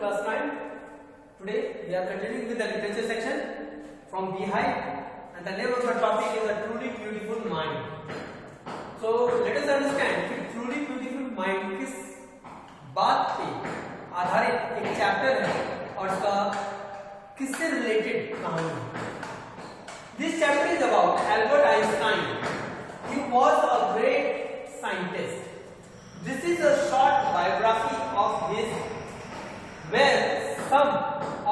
class 9. Today we are continuing with the literature section from Beehive, and the name of the topic is a truly beautiful mind. So let us understand कि truly beautiful mind किस बात पे आधारित एक chapter है और इसका किससे रिलेटेड कहानी है. This chapter is about Albert Einstein. He was a great scientist. This is a short biography of his, where some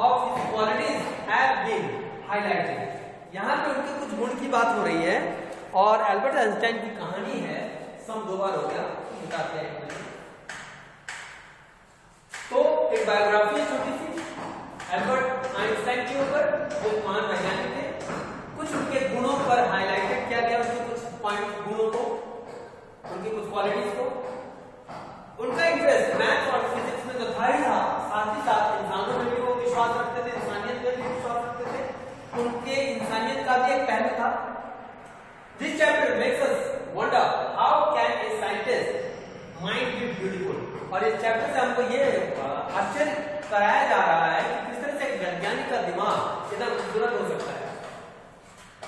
of his qualities have been highlighted. यहाँ पे उनके कुछ गुण की बात हो रही है और एल्बर्ट आइंस्टाइन की कहानी है. सम दो बार हो गया, बताते हैं. तो एक बायोग्राफी है छोटी सी एल्बर्ट आइंस्टाइन के ऊपर, जो महान वैज्ञानिक थे. कुछ उनके गुणों पर हाईलाइटेड किया गया, उसके कुछ पॉइंट गुणों को, उनकी कुछ क्वालिटीज को. उनका इंटरेस्ट मैथ और फिजिक्स में तो था ही था, साथ ही साथ इंसानों में भी वो विश्वास रखते थे, इंसानियत में भी विश्वास रखते थे. उनके इंसानियत का भी एक पहलू था. This chapter makes us wonder how can a scientist mind B beautiful. और इस चैप्टर से हमको ये आश्चर्य कराया जा रहा है कि किस तरह से एक वैज्ञानिक का दिमाग इतना खूबसूरत हो सकता है.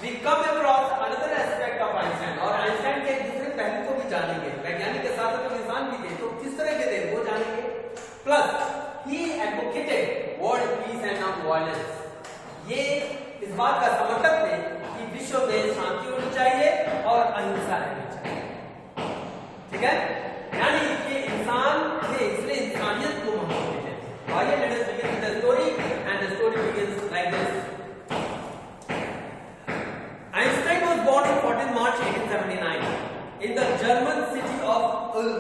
We come across another aspect of Einstein, और आइंस्टाइन के दूसरे पहलू को भी जानेंगे. वैज्ञानिक के साथ साथ इंसान भी थे, तो किस तरह के थे वो जानेंगे. Plus he advocated world peace and non-violence. ये इस बात का समर्थक थे कि विश्व में शांति होनी चाहिए और अहिंसा रहनी चाहिए. ठीक है, यानी ये इंसान थे, इसलिए इंसानियत को महत्व देते थे. आइए let us begin with the story, and the story begins like this. Einstein was born on 14 March 1879 in the German city of Ulm,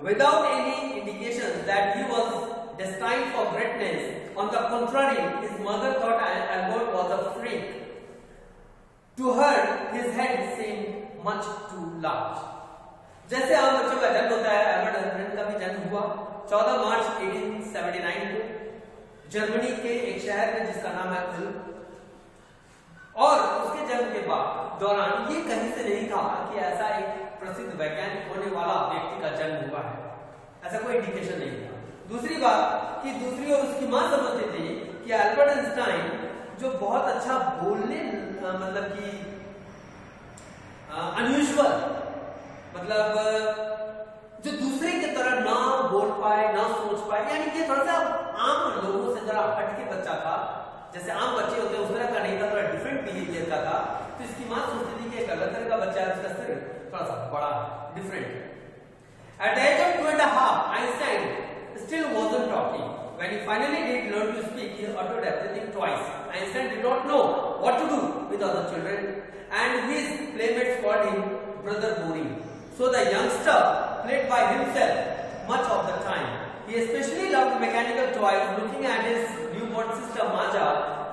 without any indications that he was destined for greatness. On the contrary, his mother thought Albert was a freak. To her, his head seemed much too large. जैसे आम बच्चों का जन्म होता है, Albert Einstein का भी जन्म हुआ 14 मार्च 1879 को जर्मनी के एक शहर में जिसका नाम है उल्म. और उसके जन्म के बाद दौरान ये कहीं से नहीं था कि ऐसा एक प्रसिद्ध वैज्ञानिक होने वाला व्यक्ति का जन्म हुआ है, ऐसा कोई इंडिकेशन नहीं था. दूसरी बात कि दूसरी ओर उसकी मां समझती थी कि एल्बर्ट आइंस्टाइन जो बहुत अच्छा बोलने, मतलब कि अनयूजुअल, मतलब जो दूसरे की तरह ना बोल पाए, ना सोच पाए, यानी कि थोड़ा सा आम लोगों से जरा हटके बच्चा था. जैसे आम बच्चे होते हैं उस तरह का नहीं था, थोड़ा डिफरेंट बिहेवियर का था. तो इसकी मां सोचती थी कि एक अलग तरह का बच्चा है, उसका शरीर थोड़ा सा बड़ा, different. At the age of 2.5, Einstein still wasn't talking. When he finally did learn to speak, he uttered everything twice. Einstein did not know what to do with other children, and his playmates called him Brother Boring. So the youngster played by himself much of the time. He especially loved mechanical toys. Looking at his newborn sister Maja,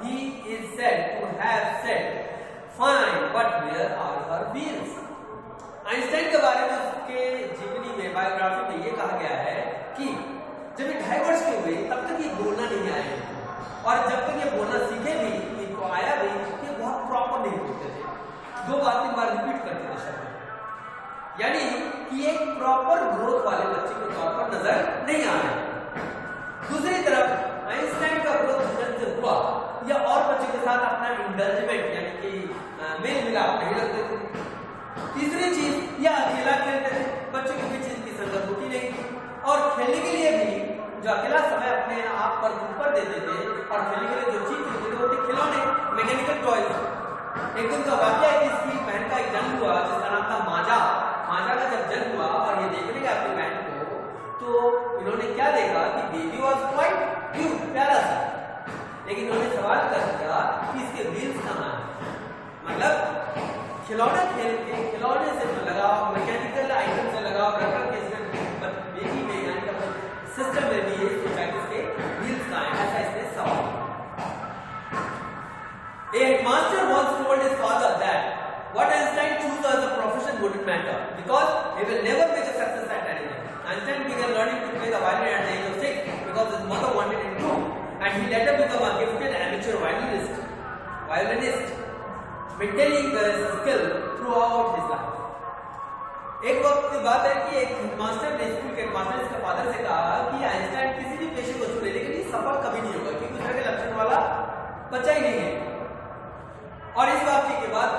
he is said to have said, "Fine, but where are her wheels?" Einstein के बारे में उसके जीवनी में, biography में ये कहा गया है कि जब ये 2.5 वर्ष के हुए तब तक ये बोलना नहीं आया, और जब तक ये बोलना सीखे भी, इनको आया भी, ये बहुत प्रॉपर नहीं बोलते थे. 2 बार 3 बार रिपीट करते थे शब्द. यानी कि एक प्रॉपर ग्रोथ वाले बच्चे के तौर पर नजर नहीं आ रहे. दूसरी तरफ आइंस्टाइन का ग्रोथ जब से हुआ, या और बच्चों के साथ अपना इंडल्जमेंट यानी कि मेल मिलाप नहीं रखते थे. तीसरी चीज, यह अकेला खेलते थे, बच्चों के बीच इनकी संगत होती नहीं थी. और खेलने के लिए भी जो अकेला समय अपने आप पर ऊपर देते थे, और खेलने के लिए जो चीज होती थी वो थे खिलौने, मैकेनिकल टॉयज. एक दिन का वाक्य है कि इसकी बहन का एक जन्म हुआ जिसका नाम था माजा. माजा का जब जन्म हुआ और ये देखने गया अपनी बहन को, तो इन्होंने क्या देखा कि बेबी वॉज क्वाइट क्यूट, प्यारा सा. लेकिन इन्होंने सवाल कर दिया कि इसके व्हील्स कहाँ हैं. मतलब खिलौने खेल के, खिलौने से लगाओ, मैकेनिकल आइटम से लगाओ, रखकर के इसमें बेबी में यानी कि सिस्टम में भी ये सोचा कि इसके व्हील्स कहाँ हैं, ऐसा इसने सवाल. A headmaster once told his father that what Einstein chose as a profession wouldn't matter because he will never make a success at anything. Einstein began learning to play the violin at the age of 6 because his mother wanted him to, and he later became a gifted amateur violinist, maintaining his skill throughout his life. एक वक्त की बात है कि एक master ने school के master इसके फादर से कहा कि आइंस्टाइन किसी भी पेशे को चुने लेकिन ये सफल कभी नहीं होगा क्योंकि दूसरे के लक्षण वाला बच्चा ही नहीं है। और इस वाक्य के बाद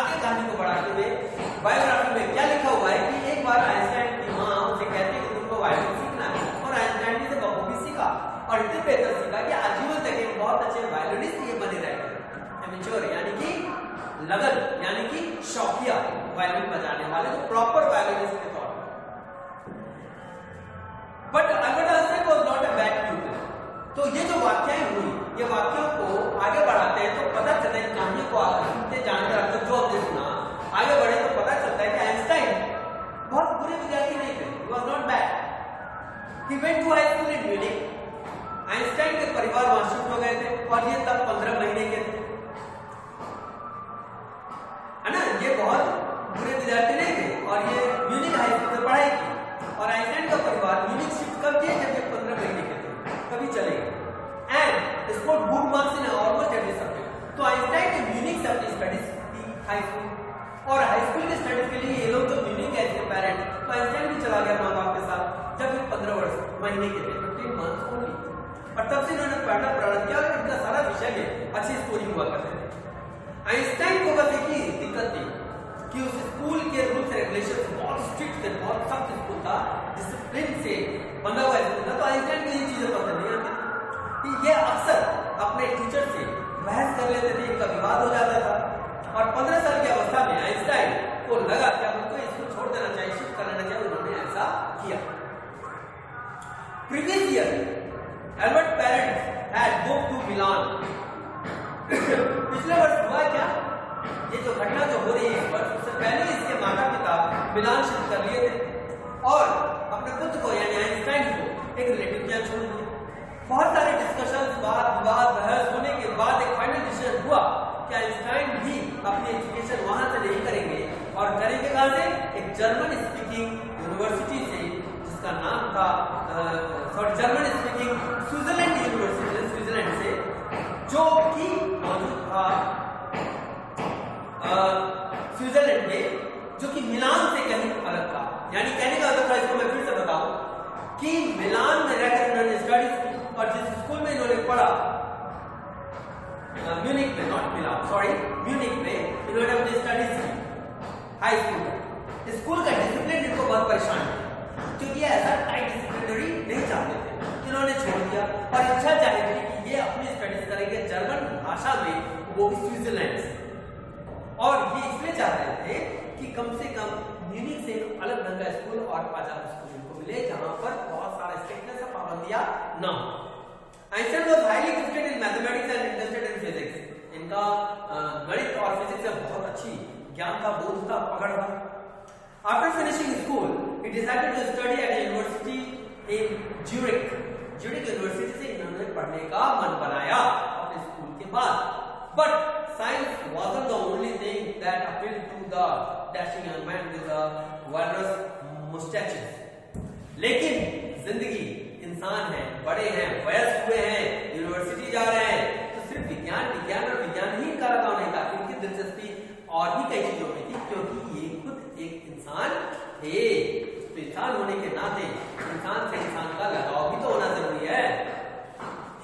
आगे कहानी को बढ़ाते हुए बायोग्राफी में क्या लिखा हुआ है कि एक बार आइंस्टाइन की मां उनसे कहती है कि तुमको वायलिन सीखना है और आइंस्टाइन ने से बखूबी सीखा और इतने बेहतर सीखा कि आजीवन तक एक बहुत अच्छे वायलिनिस्ट ये बने रह गए। एमेच्योर यानी कि लगन यानी कि शौकिया वायलिन बजाने वाले तो प्रॉपर वायलिनिस्ट के तौर पर। But Albert Einstein was not a bad प्यूपिल। तो ये जो वाक्याएं हुई ये वाक्यों को आगे बढ़ाते हैं तो पता चलता है कहानी को सुनते जानकर आपको जो हमने सुना आगे बढ़े तो पता चलता है कि आइंस्टाइन बहुत बुरे विद्यार्थी नहीं थे। He was not bad. He went to high school in Munich. Einstein के परिवार वहां शिफ्ट हो गए थे और ये तब 15 महीने के थे, है ना। ये बहुत बुरे विद्यार्थी नहीं थे और ये म्यूनिख हाई स्कूल में पढ़ाई की और आइंस्टाइन का परिवार म्यूनिख शिफ्ट कर दिया जब ये 15 महीने के थे, कभी चले गए। And scored good marks in almost every subject. तो आइंस्टाइन ने म्यूनिख से अपनी स्टडीज की हाई स्कूल और हाई स्कूल की स्टडीज के लिए ये लोग जो म्यूनिख गए थे पेरेंट, तो आइंस्टाइन भी चला गया माँ बाप के साथ जब ये 15 महीने के थे, 15 मंथ्स ओनली। और तब से इन्होंने पढ़ना प्रारंभ किया और इनका सारा विषय में अच्छी स्कोरिंग हुआ करते थे। आइंस्टाइन को बस एक ही दिक्कत थी कि उस स्कूल के रूल्स रेगुलेशन बहुत स्ट्रिक्ट थे, बहुत सख्त स्कूल था, डिसिप्लिन से बंधा हुआ स्कूल था। तो आइंस्टाइन को ये चीजें पसंद नहीं आती कि ये अक्सर अपने टीचर से बहस कर लेते थे, इनका विवाद हो जाता था। और 15 साल की अवस्था में आइंस्टाइन को लगा कि अब उनको स्कूल छोड़ देना चाहिए, शिफ्ट कर लेना चाहिए। उन्होंने ऐसा किया। Previous year Albert parents had moved to Milan. पिछले वर्ष हुआ क्या, ये जो घटना जो हो रही है इस वर्ष, उससे पहले इसके माता पिता मिलान शिफ्ट कर लिए थे और अपने पुत्र को यानी आइंस्टाइन को एक रिलेटिव के यहाँ छोड़ दिया। बहुत सारे डिस्कशंस, वाद विवाद, बहस होने के बाद एक फाइनल डिसीजन हुआ कि आइंस्टाइन भी अपनी एजुकेशन वहां से नहीं करेंगे और करेंगे कहां से, एक जर्मन स्पीकिंग यूनिवर्सिटी से जिसका नाम था German speaking Switzerland university, Switzerland से, जो कि मौजूद था स्विट्जरलैंड में, जो कि मिलान से कहीं अलग था। यानी कहने का मतलब था, इसको मैं फिर से बताऊं कि मिलान में रहकर इन्होंने स्टडीज की और जिस स्कूल में इन्होंने पढ़ा, म्यूनिख में, नॉट मिलान, सॉरी, म्यूनिख में इन्होंने अपनी स्टडीज की हाई स्कूल में। स्कूल का डिसिप्लिन इनको बहुत परेशान किया क्योंकि ये ऐसा टाइट डिसिप्लिनरी नहीं चाहते थे। इन्होंने छोड़ दिया और इच्छा जाहिर की कि ये अपनी स्टडीज करेंगे जर्मन भाषा में, वो भी स्विट्जरलैंड से। और ये इसलिए चाहते थे कि कम से कम म्यूनिख से एक अलग ढंग का स्कूल और आजाद स्कूल इनको मिले जहां पर बहुत सारा स्ट्रिक्टनेस और पाबंदियां न हो। Einstein was highly gifted in mathematics and interested in physics. इनका गणित और फिजिक्स में बहुत अच्छी ज्ञान था, बोध था, पकड़ था। After finishing school he decided to study at university in Zurich. Zurich university से इन्होंने पढ़ने का मन बनाया अपने स्कूल के बाद। But science wasn't the only thing that appealed to the dashing young man with the walrus mustaches. लेकिन जिंदगी, इंसान है, बड़े हैं, वयस्क हुए हैं, यूनिवर्सिटी जा रहे हैं, तो सिर्फ विज्ञान और विज्ञान ही इनका लगाव नहीं था। इनकी दिलचस्पी और भी कई चीजों में थी क्योंकि ये खुद एक इंसान थे। इंसान होने के नाते इंसान से इंसान का लगाव भी तो होना जरूरी है।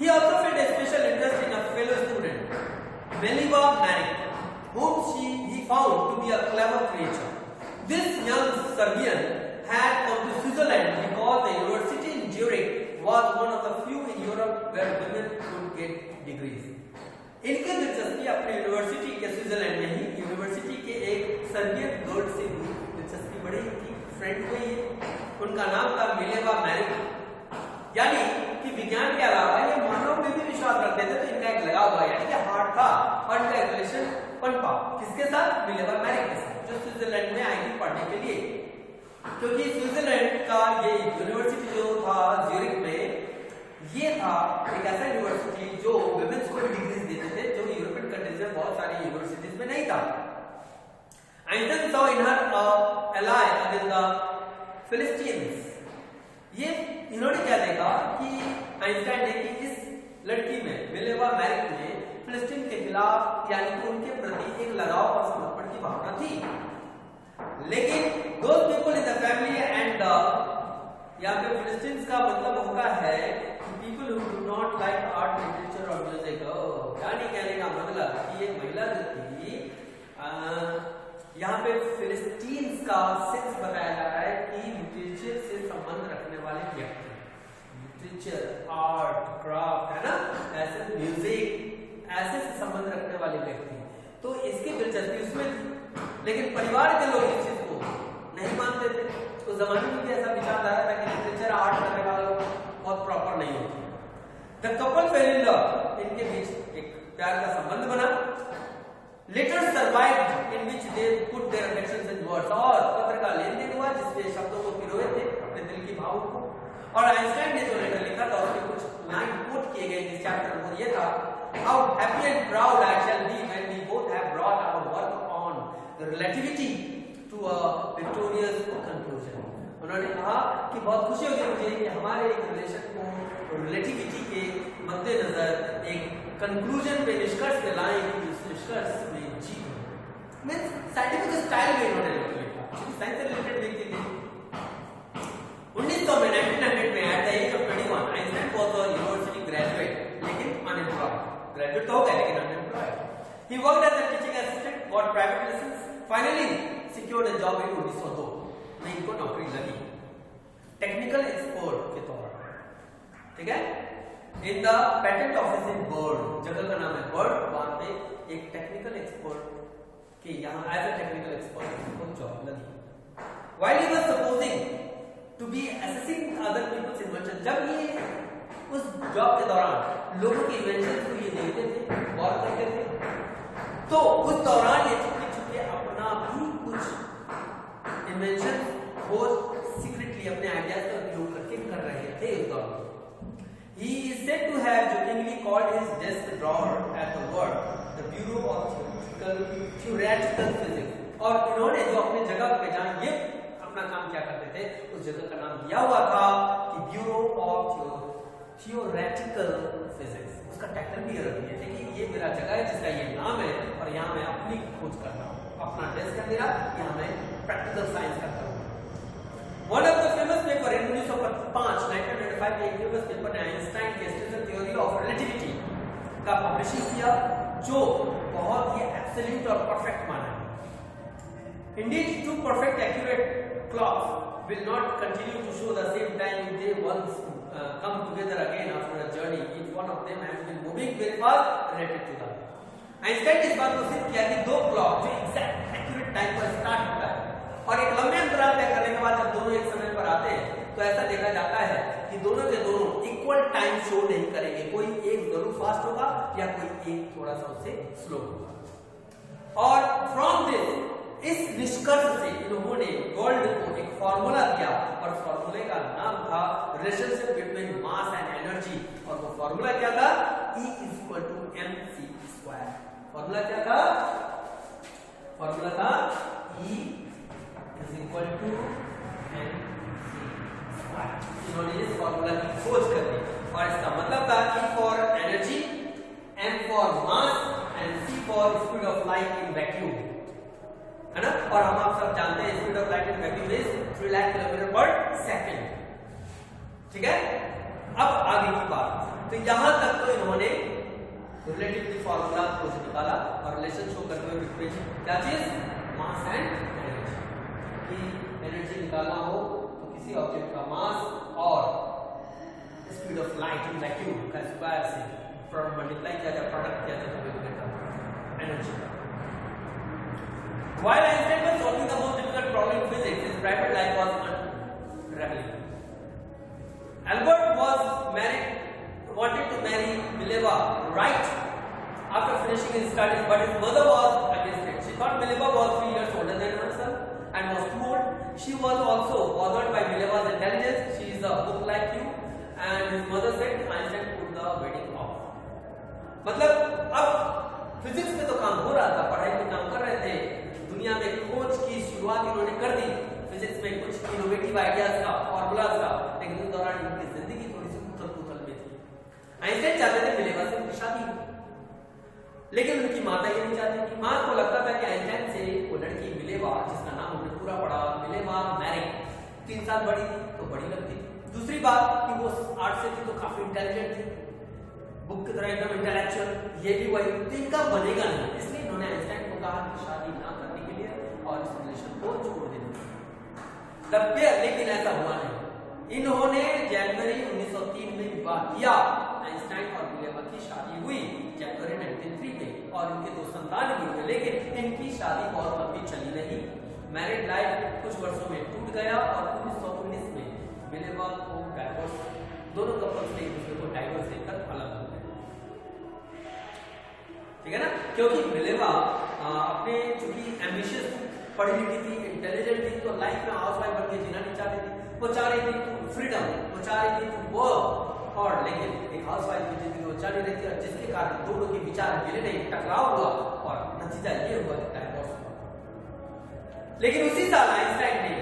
He also felt a special interest in a fellow student, Meliva Maric, whom he found to be a clever creature. This young Serbian had come to Switzerland because the university in Zurich was one of the few in Europe where women could get degrees. इनकी दिलचस्पी अपने university के Switzerland में ही university के एक Serbian girl से हुई। दिलचस्पी बड़ी थी, फ्रेंड हुई। उनका नाम था मिलेवा मैरिक। यानी कि विज्ञान के अलावा ये मानव में भी विश्वास रखते थे, तो इनका एक लगाव हुआ, यानी कि हार्ट था और इनका रिलेशन पनपा किसके साथ, मिलेवा मैरिक के साथ, जो स्विट्जरलैंड में आई थी पढ़ने के लिए। क्योंकि स्विट्जरलैंड का ये यूनिवर्सिटी जो था ज्यूरिख में, ये था एक ऐसा यूनिवर्सिटी जो विमेंस को भी डिग्रीज देते थे, जो यूरोपियन कंट्रीज में बहुत सारी यूनिवर्सिटीज में नहीं था। Einstein saw in her ally against the Philistines. ये इन्होंने क्या देखा कि आइंस्टाइन ने कि इस लड़की में, मिलेवा मैरिक में, फिलिस्तीन के खिलाफ यानी कि उनके प्रति एक लगाव और समर्पण की भावना थी। लेकिन यहाँ पे फिलिस्टीन्स का मतलब होता है people who do not like art, literature और म्यूजिक। यानी कहने का मतलब कि एक महिला जो थी, यहाँ पे फिलिस्टीन्स का सेंस बताया जा रहा है कि लिटरेचर से संबंध रखने वाले व्यक्ति, लिटरेचर, आर्ट, क्राफ्ट, है ना, ऐसे म्यूजिक, ऐसे से संबंध रखने वाले व्यक्ति, तो इसकी दिलचस्पी उसमें थी। लेकिन परिवार के लोग इस चीज को नहीं मानते थे। उस जमाने में भी ऐसा विचारधारा था कि लिटरेचर, आर्ट करने वाला बहुत प्रॉपर नहीं होता। The couple fell in love, इनके बीच एक प्यार का संबंध बना। Letter survived in which they put their affections in words, और पत्र का लेन देन हुआ जिसमें शब्दों को पिरोए थे अपने दिल की भावों को। और आइंस्टाइन ने जो लेटर लिखा था उसमें कुछ लाइन कोट किए गए इस चैप्टर में, ये था, how happy and proud I shall be when we both have brought our work on the relativity to a victorious conclusion. उन्होंने कहा कि बहुत खुशी होगी मुझे कि हमारे एक रिलेशन को रिलेटिविटी के मद्देनजर एक कंक्लूजन पे, निष्कर्ष पे लाएं कि उस निष्कर्ष में जीत मीन्स साइंटिफिक स्टाइल में इन्होंने लिखा, साइंस से रिलेटेड लिखती थी। 1900 में 1900 में at the age of 21 Einstein was a university graduate, लेकिन अनएम्प्लॉयड। ग्रेजुएट तो हो गए लेकिन unemployed. He worked as a teaching assistant, got private lessons, finally secured a job in 1902 में इनको नौकरी लगी टेक्निकल एक्सपर्ट के तौर पर, ठीक है, in the patent office in bird, जगह का नाम है बर्ड, वहां पे एक टेक्निकल एक्सपर्ट के यहाँ एज अ टेक्निकल एक्सपर्ट इनको जॉब लगी। While he was supposing to be assessing other people's invention, जब ये उस जॉब के दौरान लोगों की इन्वेंशन को ये देखते थे, गौर करते थे, तो उस दौरान ये छुपके छुपके अपना भी कुछ इन्वेंशन खोज सीक्रेटली अपने आइडियाज का उपयोग करके कर रहे थे उस दौरान। He is said to have jokingly called his desk drawer at the word the Bureau of Theoretical Physics, और इन्होंने जो अपनी जगह पे जहाँ ये अपना काम क्या करते थे उस जगह का नाम दिया हुआ था कि ब्यूरो ऑफ थियोरेटिकल फिजिक्स। उसका टाइटल भी रख दिया था कि ये मेरा जगह है जिसका ये नाम है और यहाँ मैं अपनी खोज करता हूँ, अपना डेस्क है मेरा, यहाँ मैं प्रैक्टिकल साइंस करता हूँ। One of the famous paper in 1905 में एक फेमस पेपर ने आइंस्टाइन के स्पेशल थ्योरी ऑफ रिलेटिविटी का पब्लिशिंग किया, जो बहुत ही एब्सोल्यूट और परफेक्ट माना है। Indeed, two perfect accurate clocks will not continue to show the same time if they once come together again after a journey. Each one of them has been moving very fast related to the other. Einstein ने इस बात को सिद्ध किया कि दो clock जो exact accurate time पर स्टार्ट होता है और एक लंबे अंतराल तय करने के बाद जब दोनों एक समय पर आते हैं तो ऐसा देखा जाता है कि दोनों के दोनों इक्वल टाइम शो नहीं करेंगे, कोई एक जरूर फास्ट होगा या कोई एक थोड़ा सा उससे स्लो होगा। और फ्रॉम दिस, इस निष्कर्ष से इन्होंने गोल्ड को एक फॉर्मूला दिया और फॉर्मूले का नाम था relationship between mass and energy, और वो फॉर्मूला क्या था? E = mc²। फॉर्मूला क्या था? फॉर्मूला था E = mc²। इन्होंने इस फॉर्मूला की खोज कर दी और इसका मतलब था E for energy, M for mass and C for speed of light in vacuum, है ना। और हम आप सब जानते हैं speed of light in vacuum is 3 lakh kilometre पर सेकंड, ठीक है। अब आगे की बात, तो यहां तक तो इन्होंने रिलेटिविटी फार्मूला खोज निकाला और रिलेशन शो करते हुए बिटवीन क्या चीज? Mass and energy. कि एनर्जी निकालना हो तो किसी ऑब्जेक्ट का मास और speed of light in vacuum का स्क्वायर से मल्टीप्लाई किया जाए, प्रोडक्ट किया जाए, तो मिलेगा energy. While Einstein was solving the most difficult problem in physics, his private life was unraveling. Albert wanted to marry Mileva right after finishing his studies, but his mother was against it. She thought Mileva was 3 years older than herself and was too old. She was also bothered by Mileva's intelligence. She is a book like you, and his mother said Einstein put the wedding off. मतलब अब physics में तो काम हो रहा था, पढ़ाई में काम कर रहे थे, दुनिया में खोज की शुरुआत इन्होंने कर दी फिजिक्स में कुछ इनोवेटिव आइडियाज का, फॉर्मूलाज का, लेकिन उस दौरान इनकी जिंदगी थोड़ी सी उथल-पुथल में थी। आइंस्टाइन चाहते थे मिलेवा से उनकी शादी हो, लेकिन उनकी माता ये नहीं चाहती थी। मां को लगता था कि आइंस्टाइन से वो लड़की मिलेवा, जिसका नाम उन्होंने पूरा पढ़ा, मिलेवा मैरिक, 3 साल बड़ी थी तो बड़ी लगती थी। दूसरी बात कि वो आर्ट से थी तो काफी इंटेलिजेंट थी, बुक की तरह एकदम इंटेलेक्चुअल, ये भी वही, तो इनका बनेगा नहीं, इसलिए इन्होंने आइंस्टाइन को कहा कि शादी ना करने के लिए और इस रिलेशन को छोड़ देने के लिए। लेकिन ऐसा हुआ नहीं। इन्होंने जनवरी 1903 में विवाह किया। आइंस्टाइन और मिलेवा की शादी हुई जनवरी 1903 में और इनके 2 संतान भी हुए, लेकिन इनकी शादी बहुत लंबी चली नहीं। मैरिड लाइफ कुछ वर्षों में टूट गया और 1919 में मिलेवा को डाइवोर्स, दोनों कपल्स ने एक दूसरे को डाइवोर्स देकर अलग हो गए, ठीक है ना, क्योंकि मिलेवा अपने चूंकि एम्बिशियस, पढ़ी लिखी थी, इंटेलिजेंट थी, तो लाइफ में हाउसवाइफ बन के जीना नहीं चाहती थी। वो चाह रही थी टू फ्रीडम, वो चाह रही थी टू वर्क, और लेकिन एक हाउसवाइफ की जिंदगी वो चल रही थी, और जिसके कारण दोनों के विचार मिले नहीं, टकराव हुआ और नतीजा ये हुआ कि डाइवोर्स हुआ। लेकिन उसी साल आइंस्टाइन ने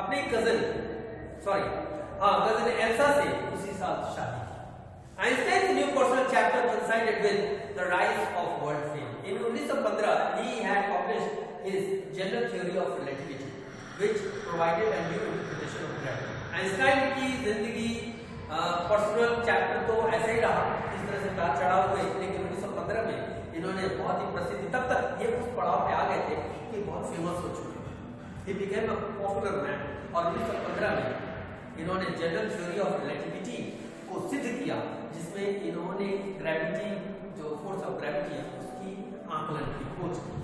अपने कजन एल्सा से उसी साल शादी की। Einstein's new personal chapter coincided with the rise of world fame. In 1915, he had published his general theory of relativity, which provided a new interpretation of gravity. Einstein की जिंदगी personal chapter तो ऐसे ही रहा, इस तरह से उतार चढ़ाव हुए, लेकिन 1915 में इन्होंने बहुत ही प्रसिद्धि, तब तक ये उस पड़ाव पे आ गए थे कि बहुत फेमस हो चुके थे। He became a popular man, और 1915 में इन्होंने जनरल थ्योरी ऑफ रिलेटिविटी को सिद्ध किया, जिसमें इन्होंने ग्रेविटी, जो फोर्स ऑफ ग्रेविटी है, उसकी आकलन की खोज की।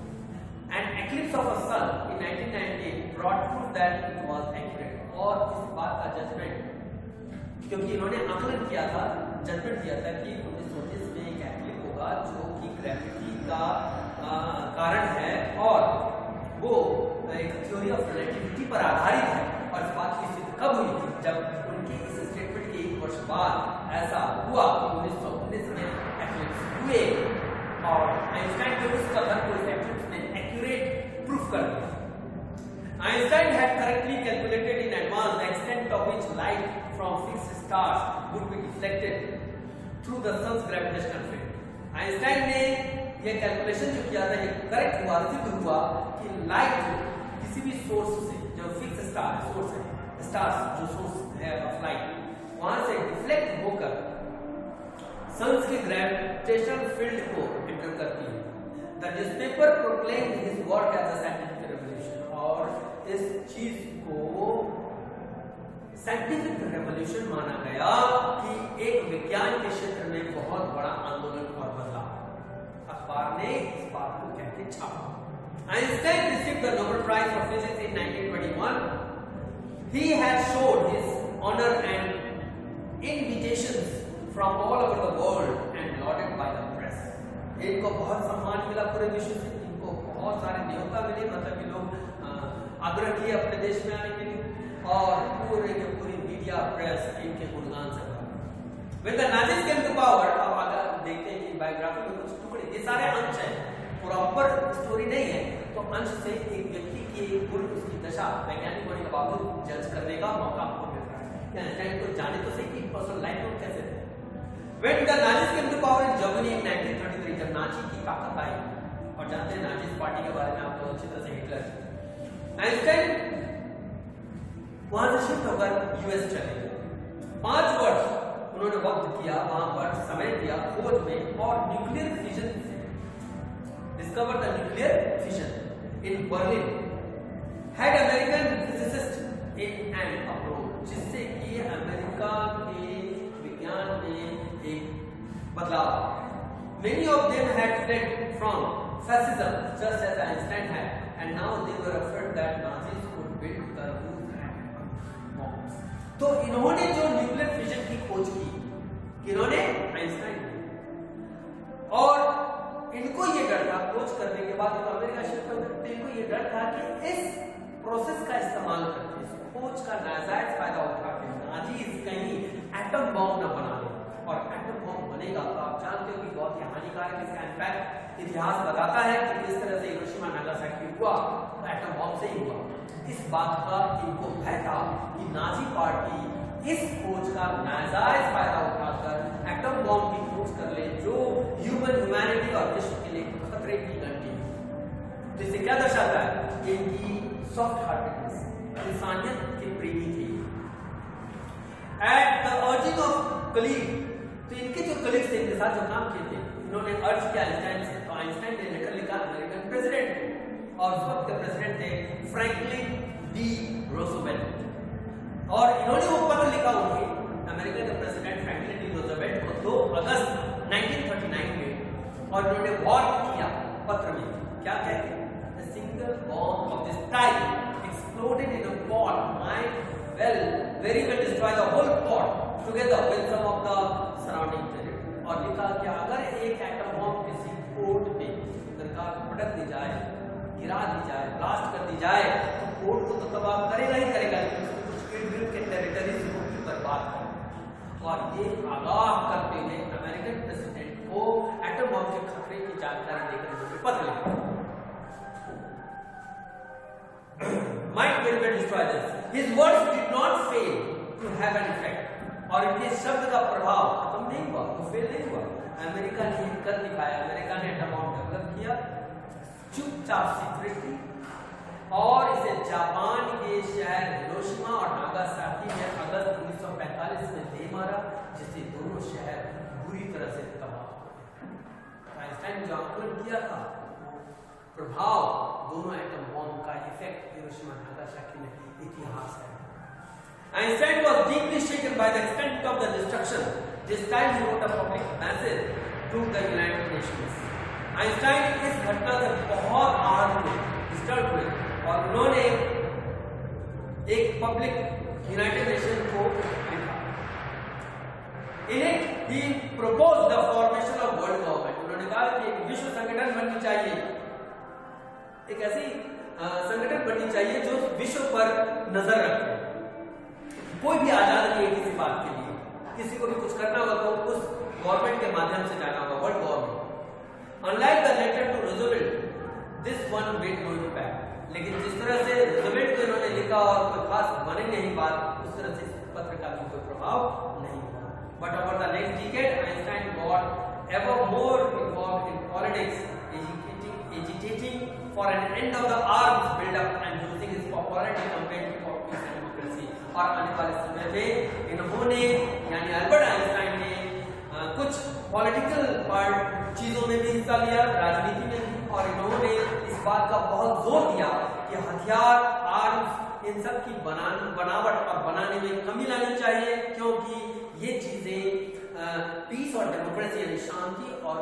And eclipse of a sun in 1998 brought proof that it was accurate, और इस बात का जजमेंट, क्योंकि इन्होंने आकलन किया था, जजमेंट किया था कि 1919 में एक एक्लिप होगा जो कि ग्रेविटी का कारण है, और वो एक थ्योरी ऑफ रिलेटिविटी पर आधारित है। और इस बात की सिद्ध कब हुई? जब उनकी इस स्टेटमेंट के 1 वर्ष बाद ऐसा हुआ कि 1919 में एक्लिप्स हुए, और आइंस्टाइन के उस कथन को इस एक्लिप्स ने एक्यूरेट प्रूफ कर दिया। Einstein had correctly calculated in advance the extent of which light from fixed stars would be deflected through the sun's gravitational field. Einstein ने ये कैलकुलेशन जो किया था, ये करेक्ट हुआ, सिद्ध हुआ कि लाइट किसी भी सोर्स से, जो फिक्स स्टार सोर्स है, स्टार्स जो सोर्स है ऑफ लाइट, वहां से डिफ्लेक्ट होकर सन्स के ग्रेविटेशनल फील्ड को एंटर करती है। The newspaper proclaimed his work as a scientific revolution, और इस चीज को साइंटिफिक रेवोल्यूशन माना गया कि एक विज्ञान के क्षेत्र में बहुत बड़ा आंदोलन और बदलाव। अखबार ने इस बात को कह के छापा। Einstein received the Nobel Prize for Physics in 1921. He had showed his honor and invitations from all over the world and lauded by the press. इनको बहुत सम्मान मिला पूरे विश्व से, इनको बहुत सारे न्योता मिले, मतलब कि लोग आग्रह किए अपने देश में आने के लिए, और पूरे के पूरी मीडिया प्रेस इनके गुणगान से भरा। When the Nazis came to power, अब अगर देखते हैं कि बायोग्राफी में कुछ टुकड़े, ये सारे अंश हैं, प्रॉपर स्टोरी नहीं है, तो अंश से एक व्यक्ति की पूरी उसकी दशा वैज्ञानिक होने के बावजूद जज करने का मौका आपको मिल रहा है कि आइंस्टाइन को जाने तो सही कि पर्सनल लाइफ में कैसे थे। When the Nazis came to power in Germany in 1933, जब नाजी की ताकत आई, और जानते हैं नाजी पार्टी के बारे में आप लोग अच्छी तरह से, हिटलर, आइंस्टाइन वहां से शिफ्ट होकर यूएस चले गए। 5 वर्ष उन्होंने वक्त किया वहां पर, समय दिया खोज में, और nuclear fission discover the nuclear fission in Berlin, had American physicists in an approach, जिससे कि अमेरिका के विज्ञान में एक बदलाव। Many of them had fled from fascism just as Einstein had, and now they were afraid that Nazis would build the new bombs. तो इन्होंने जो न्यूक्लियर फिजन की खोज की, इन्होंने आइंस्टाइन ने, और इनको ये डर था, खोज करने के बाद अमेरिका शिफ्ट हो गए, इनको ये डर था कि इस प्रोसेस का इस्तेमाल करके, इस खोज का नाजायज फायदा उठा के नाजीज कहीं एटम बॉम्ब न बना ले, और एटम बॉम्ब बनेगा तो आप जानते हो कि बहुत ही हानिकारक, इसका इम्पैक्ट इतिहास बताता है कि किस तरह से हिरोशिमा नागासाकी हुआ, तो एटम बॉम्ब से ही हुआ। इस बात का इनको भय था कि नाजी पार्टी इस खोज का नाजायज फायदा उठाकर एटम बॉम्ब की खोज कर ले, जो ह्यूमैनिटी और विश्व के लिए खतरे की घंटी है। तो इससे क्या दर्शाता है? इनकी सॉफ्ट हार्टेडनेस, इंसानियत के प्रेमी थे। At the urging of colleague, तो इनके जो कलीग थे, इनके साथ जो काम किए थे, इन्होंने अर्ज किया आइंस्टाइन से, तो आइंस्टाइन ने लेटर लिखा अमेरिकन प्रेसिडेंट को, और उस वक्त के प्रेसिडेंट थे फ्रैंकलिन डी रोosevelt, और इन्होंने वो पत्र लिखा उनके अमेरिका के प्रेसिडेंट फ्रैंकलिन डी रोosevelt को 2 अगस्त 1939 में, और इन्होंने वार्न किया पत्र में, क्या कहते हैं, a single bomb of this type exploded in a pot might very well destroy the whole pot together with some of the surrounding territory, और लिखा कि अगर एक एटम बम किसी पोर्ट में सरकार पटक दी जाए, गिरा दी जाए, ब्लास्ट कर दी जाए, तो पोर्ट को तो तबाह करेगा ही करेगा, लेकिन कुछ इर्द-गिर्द के टेरिटरीज को भी बर्बाद करेगा। और ये आगाह करते हुए अमेरिकन प्रेसिडेंट को एटम बम के खतरे की जानकारी देकर उन्होंने पत्र लिखा। Might very well destroy this. His words did not fail to have an effect. और इनके शब्द का प्रभाव खत्म नहीं हुआ, तो फेल नहीं हुआ। अमेरिका ने कर दिखाया, अमेरिका ने एटम बम डेवलप किया चुपचाप सीक्रेटली, और इसे जापान के शहर हिरोशिमा और नागासाकी में अगस्त 1945 में दे मारा, जिससे दोनों शहर बुरी तरह से तबाह हो गए। आइंस्टाइन ने जो आकलन किया था, प्रभाव दोनों एटम बम का इफेक्ट हिरोशिमा नागासाकी में इतिहास है। Einstein was deeply shaken by the extent of the destruction. This time he wrote a public message to the United Nations. Einstein इस घटना से बहुत आहत हुए, डिस्टर्ब हुए, और उन्होंने एक पब्लिक यूनाइटेड नेशन को लिखा। In it he proposed the formation of world government. उन्होंने कहा कि एक विश्व संगठन बननी चाहिए, एक ऐसी संगठन बननी चाहिए जो विश्व पर नजर रखे। कोई भी आजाद नहीं है किसी बात के लिए, किसी को भी कुछ करना होगा तो उस गवर्नमेंट के माध्यम से जाना होगा, world government. Unlike the letter to Roosevelt, this one wait no impact, लेकिन जिस तरह से रोosevelt को इन्होंने लिखा और कोई खास बने नहीं बात, उस तरह से इस पत्र का भी कोई प्रभाव नहीं हुआ। But over the next decade Einstein got ever more involved in politics, agitating for an end of the arms build-up and using his popularity campaign for peace and democracy। और आने वाले समय में इन्होंने यानी अल्बर्ट आइंस्टाइन ने कुछ political चीजों में भी हिस्सा लिया, राजनीति में भी, और इन्होंने इस बात का बहुत जोर दिया कि हथियार, आर्म्स, इन सब की बनावट और बनाने में कमी लानी चाहिए, क्योंकि ये चीजें पीस और डेमोक्रेसी यानी शांति और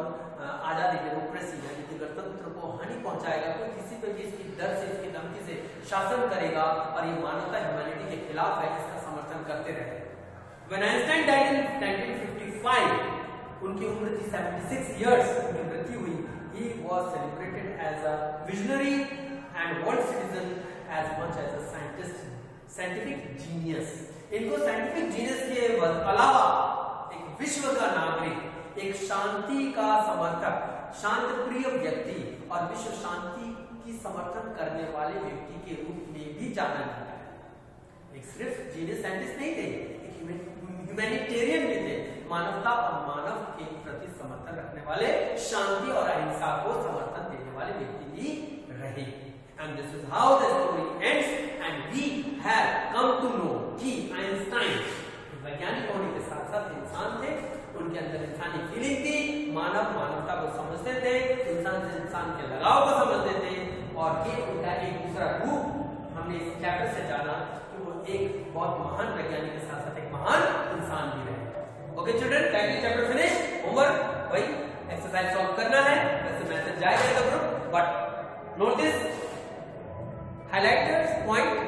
आजादी, डेमोक्रेसी यानी कि गणतंत्र को हानि पहुंचाएगा। कोई किसी पर भी इसकी डर से, इसकी धमकी से शासन करेगा और ये मानवता, ह्यूमैनिटी के खिलाफ है, इसका समर्थन करते रहे। When Einstein died in 1955, उनकी उम्र थी 76 years, उनकी मृत्यु हुई। He was celebrated as a visionary and world citizen as much as a scientist, scientific genius। इनको साइंटिफिक जीनियस के अलावा एक विश्व का नागरिक, एक शांति का समर्थक, शांत प्रिय व्यक्ति और विश्व शांति की समर्थन करने वाले व्यक्ति के रूप में भी जाना जाता है। एक सिर्फ जीनियस साइंटिस्ट नहीं थे, एक ह्यूमैनिटेरियन भी थे, मानवता और मानव के प्रति समर्थन रखने वाले, शांति और अहिंसा को समर्थन देने वाले व्यक्ति भी रहे। And this is how the story ends, and we have come to know कि आइंस्टाइन वैज्ञानिक होने के साथ साथ इंसान थे, उनके अंदर इंसानी फीलिंग थी, मानवता को समझते थे, इंसान से इंसान के लगाव को समझते थे, और ये उनका एक दूसरा रूप हमने इस चैप्टर से जाना कि वो एक बहुत महान वैज्ञानिक के साथ साथ एक महान इंसान भी रहे। Okay children, chapter finish. Homework वही एक्सरसाइज सॉल्व करना है, वैसे मैसेज जाएगा group, but notice highlighters point